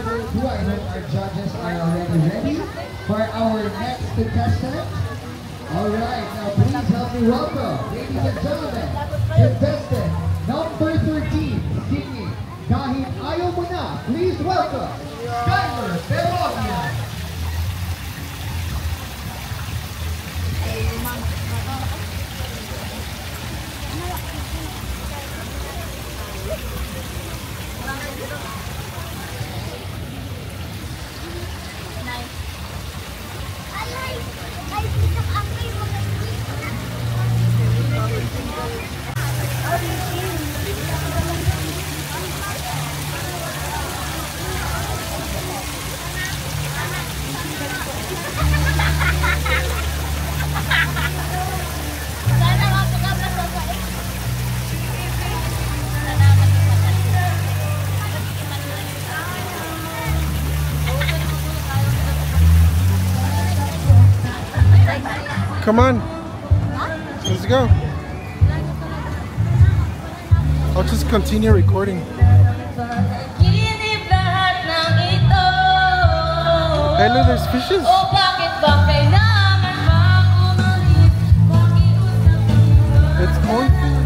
further ado, I hope our judges are already ready for our next contestant. Alright, now please help me welcome, ladies and gentlemen, contestant number 13, singing Kahit Ayaw Mo Na. Please welcome, Skyler Peronia. Come on. Let's go. I'll just continue recording. Hey, look, there's fishes. It's cornfield.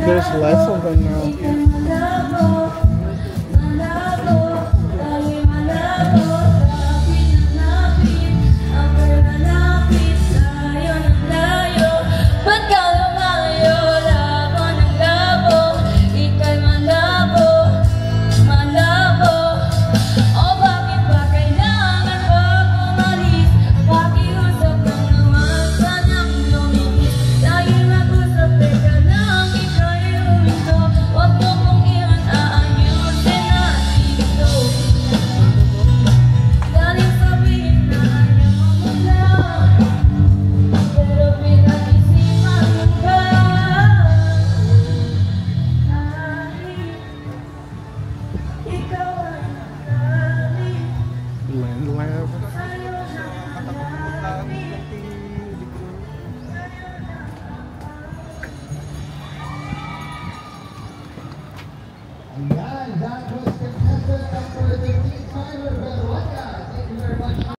There's less of them now. That was contestant number 13, Tyler